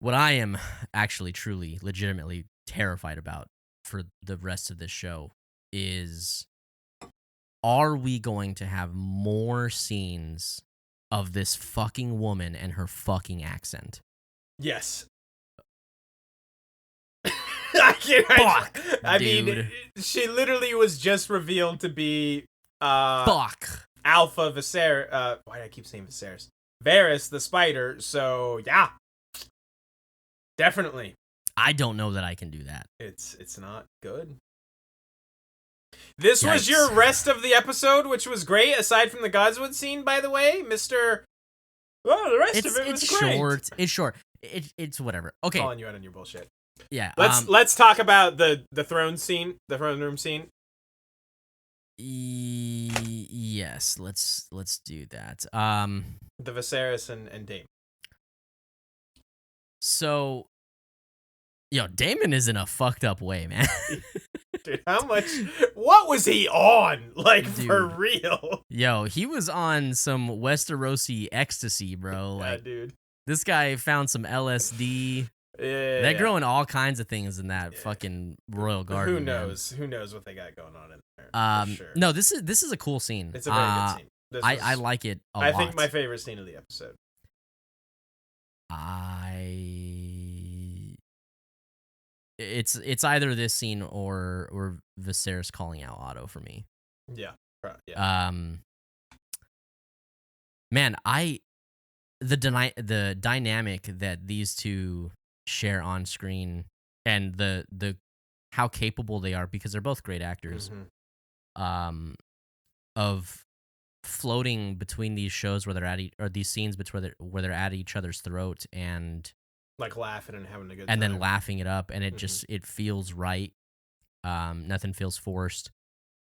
What I am actually truly legitimately terrified about for the rest of this show is, are we going to have more scenes of this fucking woman and her fucking accent? Yes. I mean, she literally was just revealed to be Fuck. Alpha Viserys. Why do I keep saying Viserys? Varys the spider. So yeah, definitely. I don't know that I can do that. It's not good. This was your rest of the episode, which was great. Aside from the Godswood scene, by the way, Mr. Well, the rest of it was great. It's short. It's whatever. Okay. Calling you out on your bullshit. Yeah. Let's talk about the throne scene, the throne room scene. Yes, let's do that. The Viserys and Daemon. So, Daemon is in a fucked up way, man. Dude, what was he on? Like, dude, for real? He was on some Westerosi ecstasy, bro. Like, yeah, dude. This guy found some LSD. Yeah, they're growing all kinds of things in that fucking royal garden. Who knows? Man. Who knows what they got going on in there? For sure. No, this is a cool scene. It's a very good scene. I like it a lot. I think my favorite scene of the episode. It's either this scene or Viserys calling out Otto for me. Yeah. Man, the dynamic that these two share on screen, and the how capable they are, because they're both great actors, of floating between these shows where they're at or these scenes where they're at each other's throat and like laughing and having a good time. And then laughing it up, and it just it feels right. Nothing feels forced.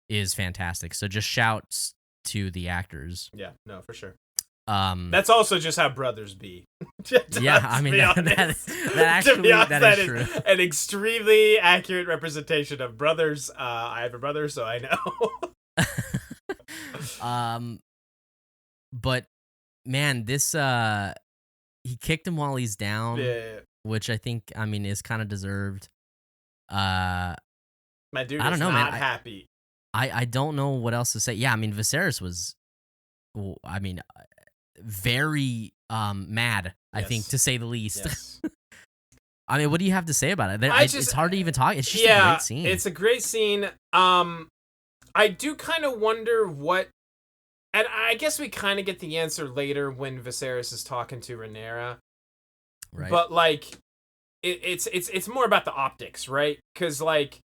Is fantastic. So just shouts to the actors. Yeah, no, for sure. That's also just how brothers be. Yeah, I mean that is true. An extremely accurate representation of brothers. I have a brother, so I know. But man, this he kicked him while he's down, which I think is kind of deserved. My dude, I don't know, man. Happy. I don't know what else to say. Yeah, Viserys was, very mad. I think, to say the least. Yes. What do you have to say about it? It's hard to even talk. It's just a great scene. It's a great scene. I do kind of wonder what, And I guess we kind of get the answer later when Viserys is talking to Raniere. Right. But like, it's more about the optics, right? Because like,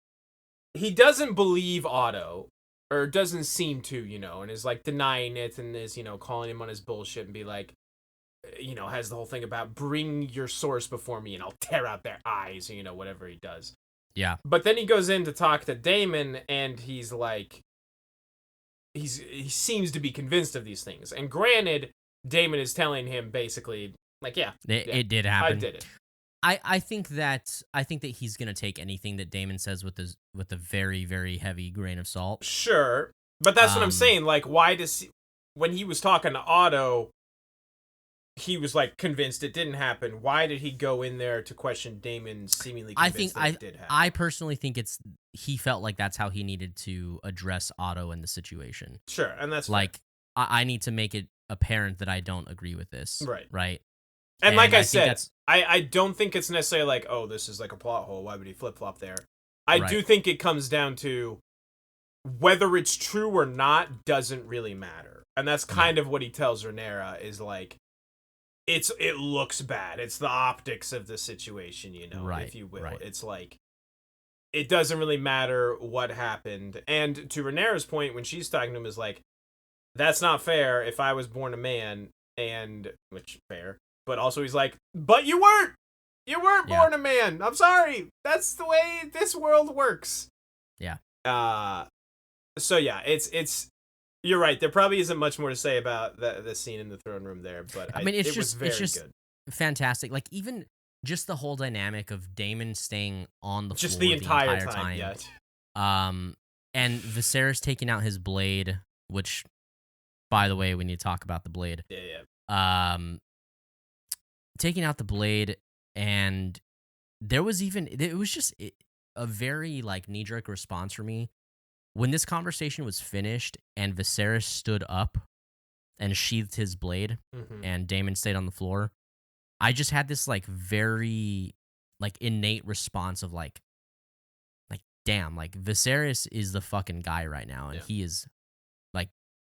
he doesn't believe Otto, or doesn't seem to, and is like denying it, and is calling him on his bullshit, and be like, has the whole thing about bring your source before me and I'll tear out their eyes, whatever he does. Yeah. But then he goes in to talk to Daemon, and he's like, he seems to be convinced of these things. And granted, Daemon is telling him basically, like, it did happen. I did it. I think that he's gonna take anything that Daemon says with a very, very heavy grain of salt. Sure, but that's what I'm saying. Like, why does when he was talking to Otto, he was like convinced it didn't happen. Why did he go in there to question Daemon, seemingly convinced that it did happen? I personally think he felt like that's how he needed to address Otto in the situation. Sure, and that's like I need to make it apparent that I don't agree with this. Right. And like I said, I don't think it's necessarily like, oh, this is like a plot hole. Why would he flip-flop there? I do think it comes down to whether it's true or not doesn't really matter. And that's kind of what he tells Raniere is like, it looks bad. It's the optics of the situation, if you will. Right. It's like, it doesn't really matter what happened. And to Rhaenyra's point, when she's talking to him, is like, that's not fair. If I was born a man, which fair. But also he's like, but you weren't born a man. I'm sorry. That's the way this world works. Yeah. So yeah, it's you're right. There probably isn't much more to say about the scene in the throne room there, but I mean, it's just good. Fantastic. Like, even just the whole dynamic of Daemon staying on the just floor the entire time. Yeah. And Viserys taking out his blade, which, by the way, we need to talk about the blade. Yeah. Taking out the blade, and it was just a very like knee-jerk response for me when this conversation was finished and Viserys stood up and sheathed his blade, and Daemon stayed on the floor. I just had this like very like innate response of like damn, like Viserys is the fucking guy right now, and he is like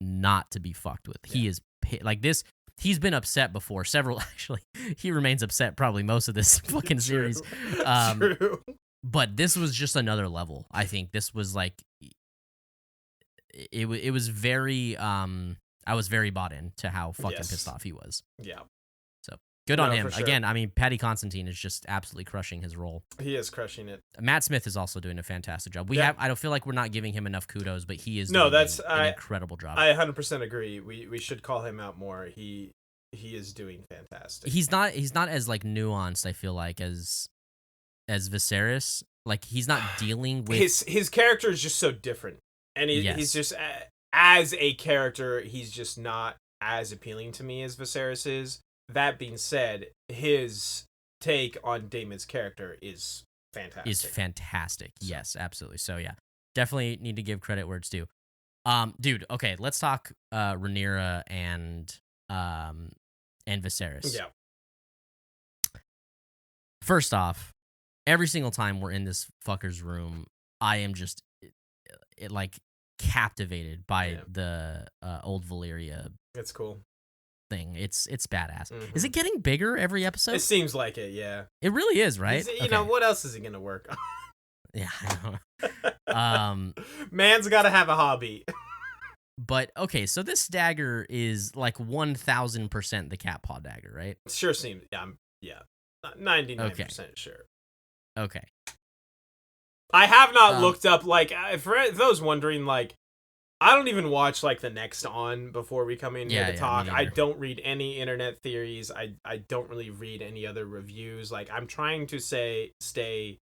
not to be fucked with. He is like this. He's been upset before. Actually, he remains upset probably most of this fucking series. True. But this was just another level. I think this was like, it was very, I was very bought in to how fucking pissed off he was. Yeah. So good on him. Sure. Again, I mean, Paddy Constantine is just absolutely crushing his role. He is crushing it. Matt Smith is also doing a fantastic job. I don't feel like we're not giving him enough kudos, but he is doing an incredible job. I 100% agree. We should call him out more. He is doing fantastic. He's not as like nuanced, I feel like, as Viserys. Like, he's not dealing with his character is just so different. And he's just as a character, he's just not as appealing to me as Viserys is. That being said, his take on Daemon's character is fantastic. So. Yes, absolutely. So yeah, definitely need to give credit where it's due. Dude, okay, let's talk Rhaenyra and Viserys. Yeah. First off, every single time we're in this fucker's room, I am just like captivated by the old Valyria. It's cool. Thing. It's badass. Is it getting bigger every episode? It seems like it, yeah. It really is, right? You know, what else is he gonna work on? Yeah, I know. Man's gotta have a hobby. But okay, so this dagger is like 1000% the cat paw dagger, right? Sure seems. Yeah, 99% sure. Okay. I have not looked up, like, for those wondering, like, I don't even watch, like, the next on before we come in here to talk. I don't read any internet theories. I don't really read any other reviews. Like, I'm trying to stay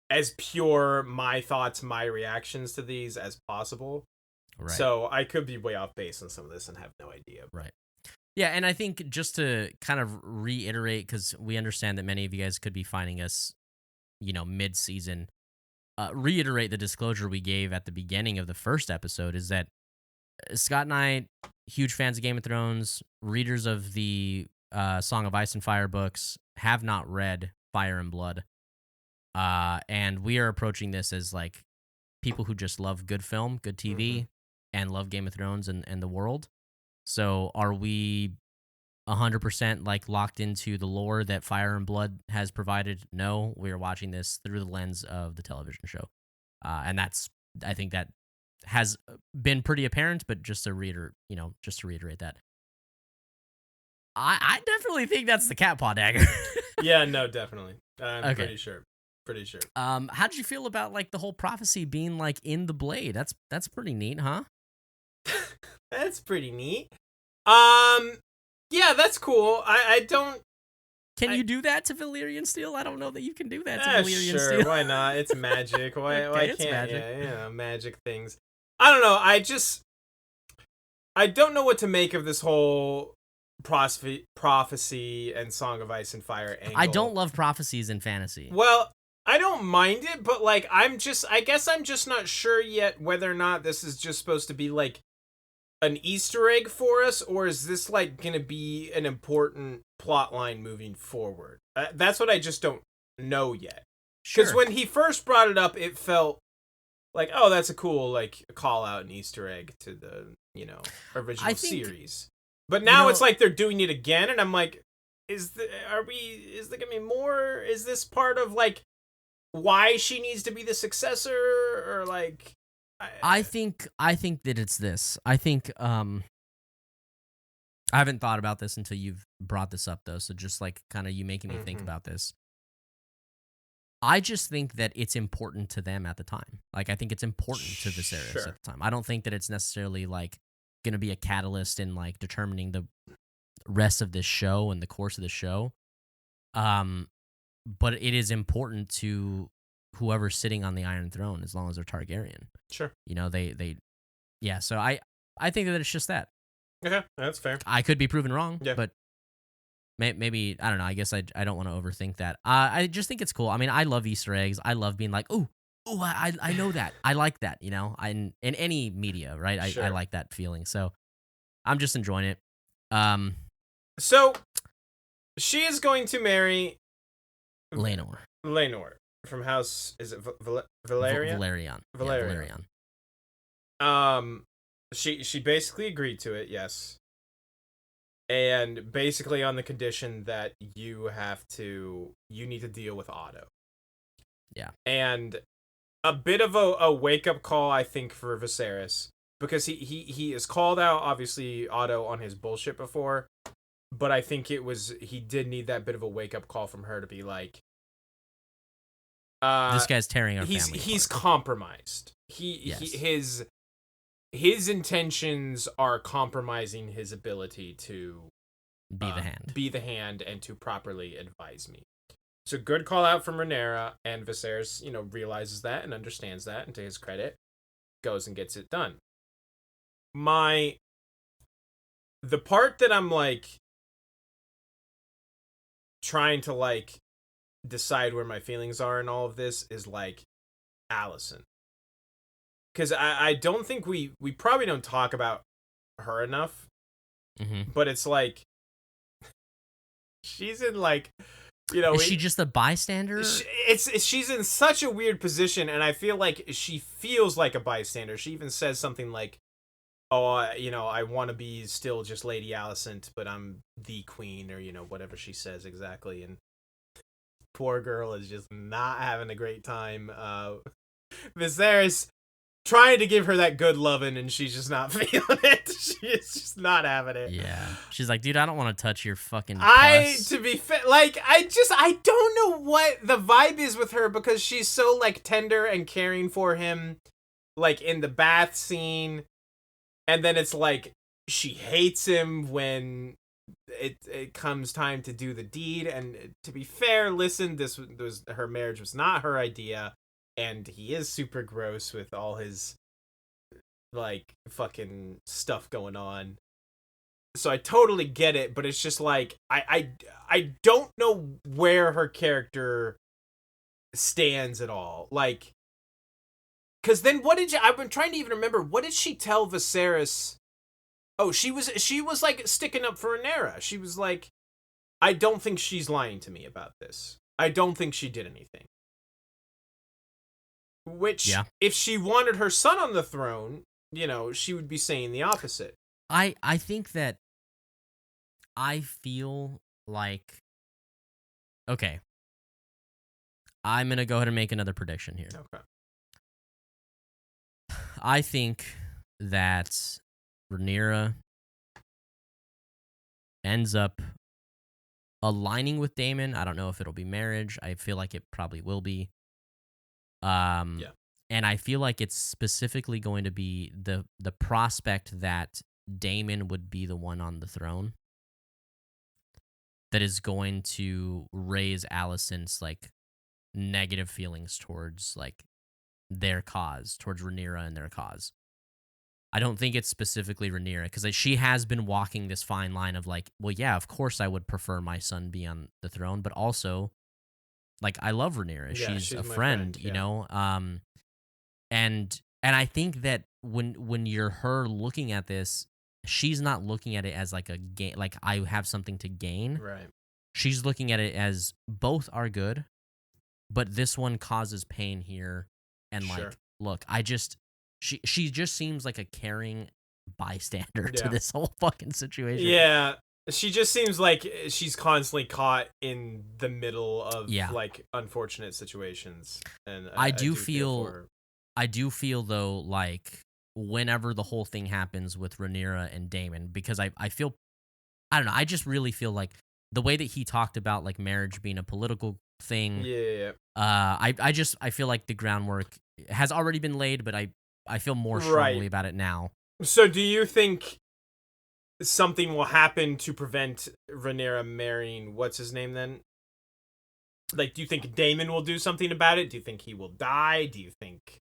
as pure my thoughts, my reactions to these as possible. Right. So I could be way off base on some of this and have no idea. Right. Yeah, and I think just to kind of reiterate, because we understand that many of you guys could be finding us, mid-season, reiterate the disclosure we gave at the beginning of the first episode is that Scott and I, huge fans of Game of Thrones, readers of the Song of Ice and Fire books, have not read Fire and Blood. And we are approaching this as like people who just love good film, good TV, and love Game of Thrones and the world. So are we 100% like locked into the lore that Fire and Blood has provided? No, we are watching this through the lens of the television show, and I think that has been pretty apparent. But just to reiterate that, I definitely think that's the cat paw dagger. Yeah, no, definitely. I'm Okay. pretty sure. Pretty sure. How did you feel about like the whole prophecy being like in the blade? That's pretty neat, huh? That's pretty neat. Yeah, that's cool. I don't. Can you do that to Valyrian steel? I don't know that you can do that to Valyrian sure, steel. why not? It's magic. Why? Okay, why it's can't? magic. Yeah, magic things. I don't know. I don't know what to make of this whole prophecy and Song of Ice and Fire angle. I don't love prophecies in fantasy. Well, I don't mind it, but like I guess I'm just not sure yet whether or not this is just supposed to be like an Easter egg for us, or is this like gonna be an important plot line moving forward? That's what I just don't know yet. Because when he first brought it up, it felt like, oh, that's a cool like call out an Easter egg to the original series. But now it's like they're doing it again, and I'm like, is there gonna be more? Is this part of like why she needs to be the successor, or like? I think that it's this. I think I haven't thought about this until you've brought this up though. So just like kind of you making me think about this. I just think that it's important to them at the time. Like I think it's important to Viserys at the time. I don't think that it's necessarily like going to be a catalyst in like determining the rest of this show and the course of the show. But it is important to whoever's sitting on the Iron Throne, as long as they're Targaryen. Sure. Yeah. So I think that it's just that. Okay, that's fair. I could be proven wrong, yeah. But maybe I don't know. I guess I don't want to overthink that. I just think it's cool. I mean, I love Easter eggs. I love being like, oh, I know that. I like that. In any media, right? I like that feeling. So I'm just enjoying it. So she is going to marry Laenor from House. Is it Valerian? Valerian. She basically agreed to it. Yes. And basically on the condition that you need to deal with Otto. Yeah. And a bit of a wake-up call, I think, for Viserys. Because he has called out, obviously, Otto on his bullshit before. But I think he did need that bit of a wake-up call from her to be like... this guy's tearing our family apart. He's compromised. His intentions are compromising his ability to be the hand and to properly advise me. So good call out from Raniere, and Viserys, realizes that and understands that, and to his credit, goes and gets it done. The part that I'm like trying to like decide where my feelings are in all of this is like Alison. Because I don't think we probably don't talk about her enough. Mm-hmm. But it's like she's in like, is she just a bystander? She's in such a weird position, and I feel like she feels like a bystander. She even says something like, "Oh, I want to be still just Lady Alicent, but I'm the queen," or whatever she says exactly. And poor girl is just not having a great time. Viserys trying to give her that good loving, and she's just not feeling it. She's just not having it. Yeah. She's like, dude, I don't want to touch your fucking pus. To be fair, like, I don't know what the vibe is with her, because she's so, like, tender and caring for him, like, in the bath scene, and then it's like, she hates him when it comes time to do the deed, and to be fair, listen, her marriage was not her idea. And he is super gross with all his, like, fucking stuff going on. So I totally get it, but it's just like, I don't know where her character stands at all. Like, because then I've been trying to even remember, what did she tell Viserys? Oh, she was like sticking up for Raniere. She was like, I don't think she's lying to me about this. I don't think she did anything. Which, if she wanted her son on the throne, she would be saying the opposite. I think that I feel like okay. I'm gonna go ahead and make another prediction here. Okay. I think that Rhaenyra ends up aligning with Daemon. I don't know if it'll be marriage. I feel like it probably will be. Yeah. And I feel like it's specifically going to be the prospect that Daemon would be the one on the throne that is going to raise Alicent's like negative feelings towards like their cause, towards Rhaenyra and their cause. I don't think it's specifically Rhaenyra because she has been walking this fine line of like, well, yeah, of course I would prefer my son be on the throne, but also, like, I love Rhaenyra. Yeah, she's a my friend, you yeah. know. And I think that when you're her looking at this, she's not looking at it as like a gain, like I have something to gain. Right. She's looking at it as both are good, but this one causes pain here, and Sure. like, look, she just seems like a caring bystander to Yeah. this whole fucking situation. Yeah. She just seems like she's constantly caught in the middle of Yeah. like unfortunate situations. And I do for feel her. I do feel though like whenever the whole thing happens with Rhaenyra and Daemon, because I feel I don't know, I just really feel like the way that he talked about like marriage being a political thing. Yeah. I feel like the groundwork has already been laid, but I feel more strongly Right. about it now. So do you think something will happen to prevent Rhaenyra marrying what's his name then? Like, do you think Daemon will do something about it? Do you think he will die? Do you think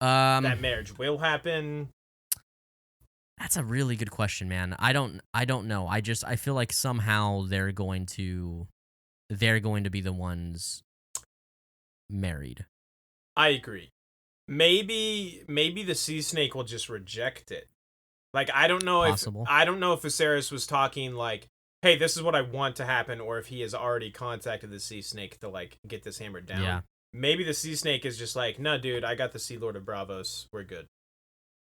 that marriage will happen? That's a really good question, man. I don't know. I feel like somehow they're going to be the ones married. I agree. Maybe the sea snake will just reject it. Like I don't know Possible. if Viserys was talking like, "Hey, this is what I want to happen," or if he has already contacted the sea snake to like get this hammered down. Yeah. Maybe the sea snake is just like, "No, dude, I got the Sea Lord of Bravos. We're good."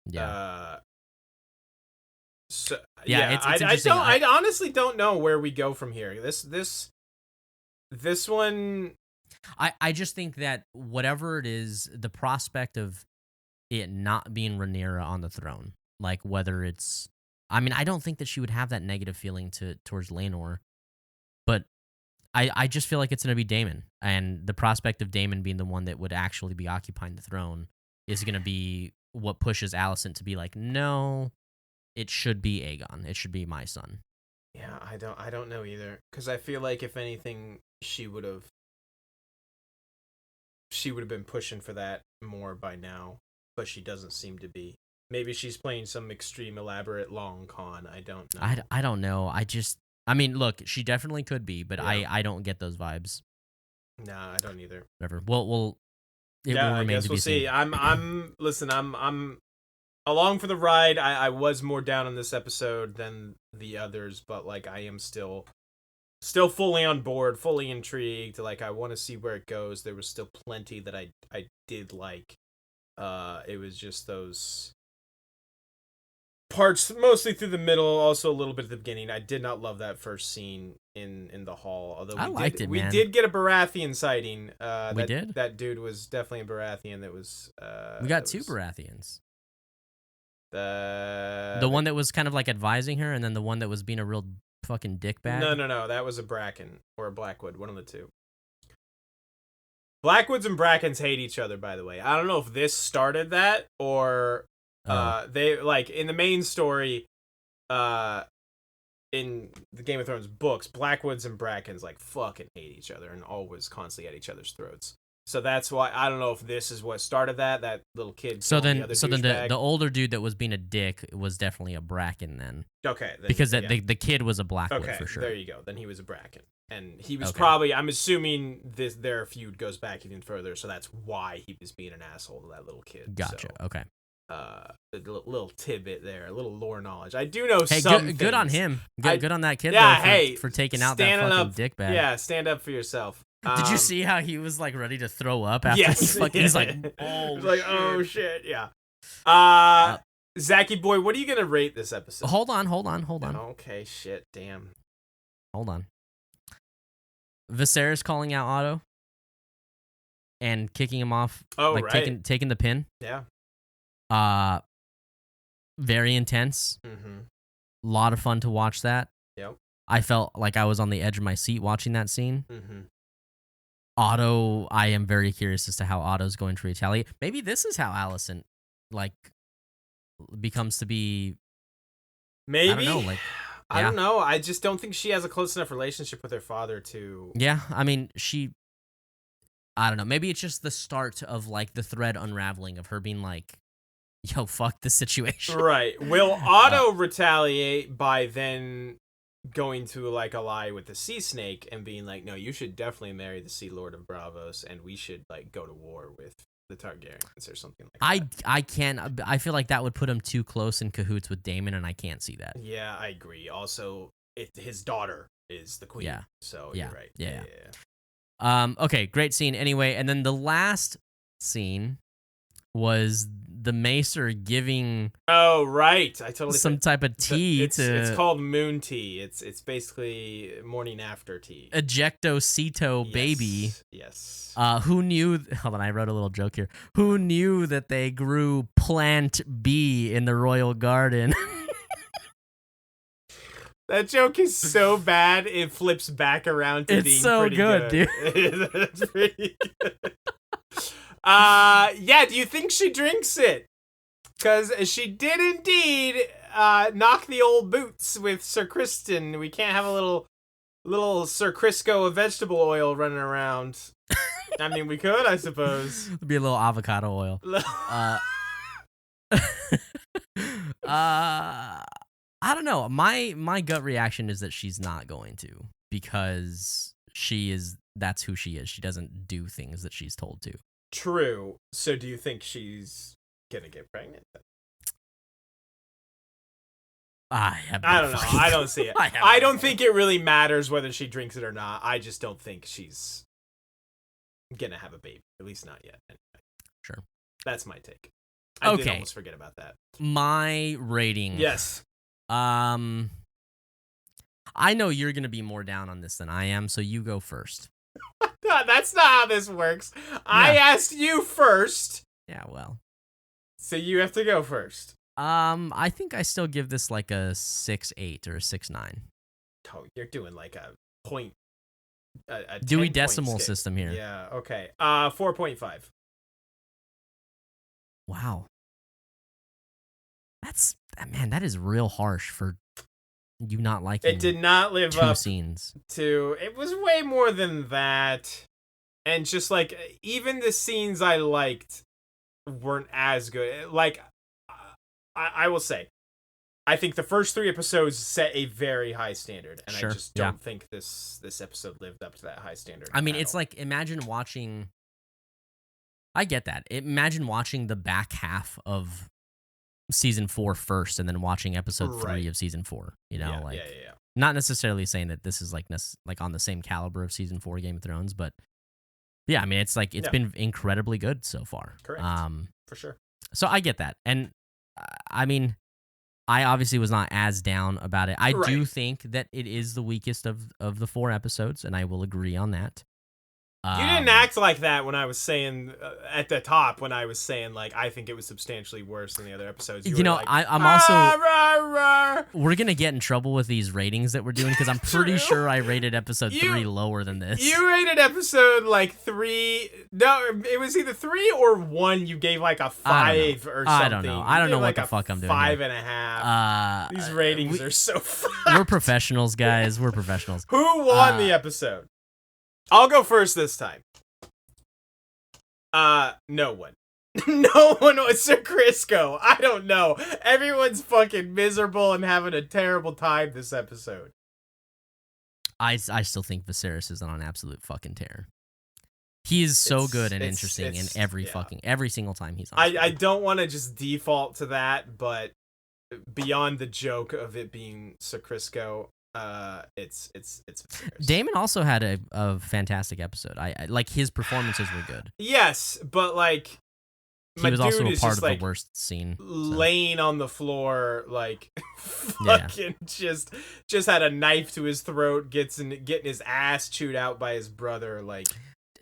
Yeah. So Yeah, yeah, it's interesting. I honestly don't know where we go from here. This one. I just think that whatever it is, the prospect of it not being Rhaenyra on the throne, like whether it's, I mean, I don't think that she would have that negative feeling towards Laenor, but I just feel like it's gonna be Daemon, and the prospect of Daemon being the one that would actually be occupying the throne is gonna be what pushes Alison to be like, no, it should be Aegon. It should be my son. Yeah, I don't know either, because I feel like if anything, she would have been pushing for that more by now, but she doesn't seem to be. Maybe she's playing some extreme elaborate long con. I don't know. I don't know. I mean, look, she definitely could be, but Yeah. I don't get those vibes. Nah, I don't either. Whatever. Well, it will I remain guess to we'll be see. seen. I'm along for the ride. I was more down on this episode than the others, but like I am still fully on board, fully intrigued. Like I want to see where it goes. There was still plenty that I did like. It was just those parts mostly through the middle, also a little bit at the beginning. I did not love that first scene in the hall, although I liked it, we man. did get a Baratheon sighting. We did? That dude was definitely a Baratheon. That was We got two Baratheons. The The one that was kind of like advising her, and then the one that was being a real fucking dickbag. No, that was a Bracken or a Blackwood, one of the two. Blackwoods and Brackens hate each other, by the way. I don't know if this started that or they like in the main story in the Game of Thrones books, Blackwoods and Brackens like fucking hate each other and always constantly at each other's throats. So that's why I don't know if this is what started that little kid. So then douchebag. the older dude that was being a dick was definitely a Bracken then. Okay, then, Because yeah. the kid was a Blackwood Okay, for sure. there you go. Then he was a Bracken. And he was Okay. probably, I'm assuming their feud goes back even further, so that's why he was being an asshole to that little kid. Gotcha. So, Okay. a little tidbit there, a little lore knowledge. I do know Hey, some good on things. him. Good on that kid Yeah, though, for, hey, for taking out that standing fucking up, dickbag. Yeah, stand up for yourself. Did you see how he was like ready to throw up after he fucking he's like, oh It's like, shit. oh shit, yeah. Zachy boy, what are you gonna rate this episode? Hold on. Okay, shit, damn. Hold on. Viserys calling out Otto and kicking him off. Oh, like right. taking the pin. Yeah. Very intense. Mm-hmm. A lot of fun to watch that. Yep. I felt like I was on the edge of my seat watching that scene. Mm-hmm. Otto, I am very curious as to how Otto's going to retaliate. Maybe this is how Alison, like, becomes to be. Maybe. I don't know. Like, I don't know. I just don't think she has a close enough relationship with her father to. Yeah, I mean, I don't know. Maybe it's just the start of like the thread unraveling of her being like, "Yo, fuck this situation." Right. Will Otto retaliate by then going to like ally with the Sea Snake and being like, "No, you should definitely marry the Sea Lord of Bravos, and we should like go to war with the Targaryens or something like that." I can't. I feel like that would put him too close in cahoots with Daemon, and I can't see that. Yeah, I agree. Also, his daughter is the queen. Yeah. So Yeah. you're right. Yeah. Okay, great scene. Anyway, and then the last scene was the Maester giving Oh, right. I totally some type of tea it's called moon tea. It's basically morning after tea. Ejectocito baby. Yes. Who knew? Hold on, I wrote a little joke here. Who knew that they grew plant B in the royal garden? That joke is so bad it flips back around to It's being so pretty good, dude. It's pretty good. Yeah, do you think she drinks it? Because she did indeed knock the old boots with Sir Kristen. We can't have a little Sir Crisco of vegetable oil running around. I mean, we could, I suppose. It'd be a little avocado oil. I don't know. My gut reaction is that she's not going to, because that's who she is. She doesn't do things that she's told to. True. So do you think she's gonna get pregnant? I don't know. I don't see it. I don't think it really matters whether she drinks it or not. I just don't think she's gonna have a baby. At least not yet. Anyway. Sure. That's my take. I did almost forget about that. My rating. Yes. I know you're gonna be more down on this than I am, so you go first. That's not how this works. Yeah. I asked you first. Yeah, well. So you have to go first. I think I still give this like a 6.8 or a 6.9. Oh, you're doing like a point. A Dewey Decimal System here. Yeah. Okay. 4.5. Wow. That is real harsh for you not liking. It did not live up scenes. To. It was way more than that, and just like even the scenes I liked weren't as good. Like, I will say, I think the first 3 episodes set a very high standard, and sure. I just don't think this episode lived up to that high standard. I mean, it's like, imagine watching. I get that. Imagine watching the back half of season 4 first, and then watching episode 3 of season 4. You know, yeah. Not necessarily saying that this is like on the same caliber of season 4 Game of Thrones, but yeah, I mean, it's like it's been incredibly good so far. Correct. For sure. So I get that, and I mean, I obviously was not as down about it. I do think that it is the weakest of the 4 episodes, and I will agree on that. You didn't act like that when I was saying at the top, when I was saying like I think it was substantially worse than the other episodes. You know, like, I'm also we're gonna get in trouble with these ratings that we're doing, because I'm pretty sure I rated episode 3 lower than this. You rated episode like 3. No, it was either 3 or 1. You gave like a 5 or something. I don't know. I don't know what the fuck I'm doing. 5.5. These ratings are so fucked. We're professionals, guys. We're professionals. Who won the episode? I'll go first this time. No one. No one was Sir Crisco. I don't know. Everyone's fucking miserable and having a terrible time this episode. I still think Viserys is on an absolute fucking tear. He is so good and interesting in every single time he's on. I don't want to just default to that, but beyond the joke of it being Sir Crisco, it's Daemon also had a fantastic episode. I like his performances were good. Yes, but like He was also a is part just, of like, the worst scene. So. laying on the floor, like, Yeah. fucking just had a knife to his throat, getting his ass chewed out by his brother. Like,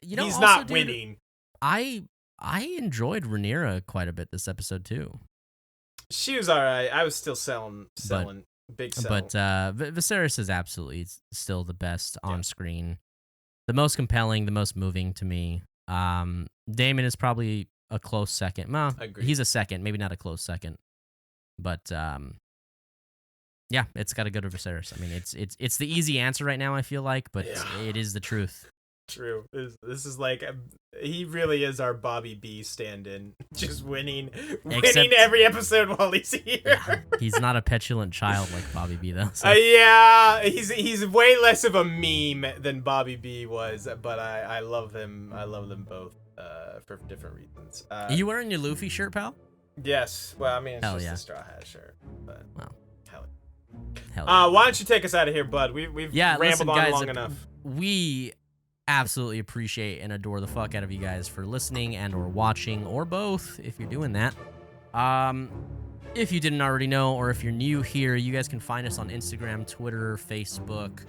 You know, he's also, not dude, winning. I enjoyed Raniere quite a bit this episode too. She was all right. I was still selling big sell. But Viserys is absolutely still the best on screen, the most compelling, the most moving to me. Daemon is probably a close second. Well, Agreed. he's a second, maybe not a close second, but yeah, it's got to go to Viserys. I mean, it's the easy answer right now, I feel like, but it is the truth. True. This is like, he really is our Bobby B stand-in, just winning every episode while he's here. Yeah, he's not a petulant child like Bobby B though. So. Yeah, he's way less of a meme than Bobby B was, but I love him. I love them both for different reasons. Are you wearing your Luffy shirt, pal? Yes. Well, I mean, it's Hell just yeah. a Straw Hat shirt. But Wow. Hell yeah. why don't you take us out of here, bud? We've rambled on guys, long enough. We absolutely appreciate and adore the fuck out of you guys for listening and or watching, or both if you're doing that. If you didn't already know, or if you're new here, you guys can find us on Instagram, Twitter, Facebook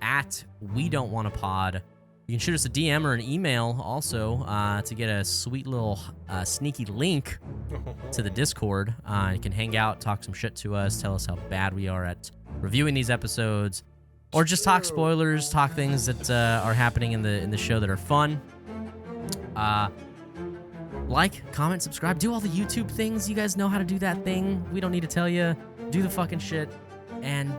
at We Don't Want a Pod. You can shoot us a DM or an email also to get a sweet little sneaky link to the Discord. You can hang out, talk some shit to us, tell us how bad we are at reviewing these episodes, or just talk spoilers, talk things that are happening in the show that are fun. Like, comment, subscribe, do all the YouTube things. You guys know how to do that thing. We don't need to tell you. Do the fucking shit. And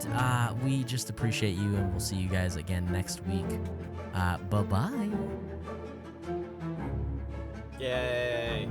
we just appreciate you, and we'll see you guys again next week. Bye-bye. Yay.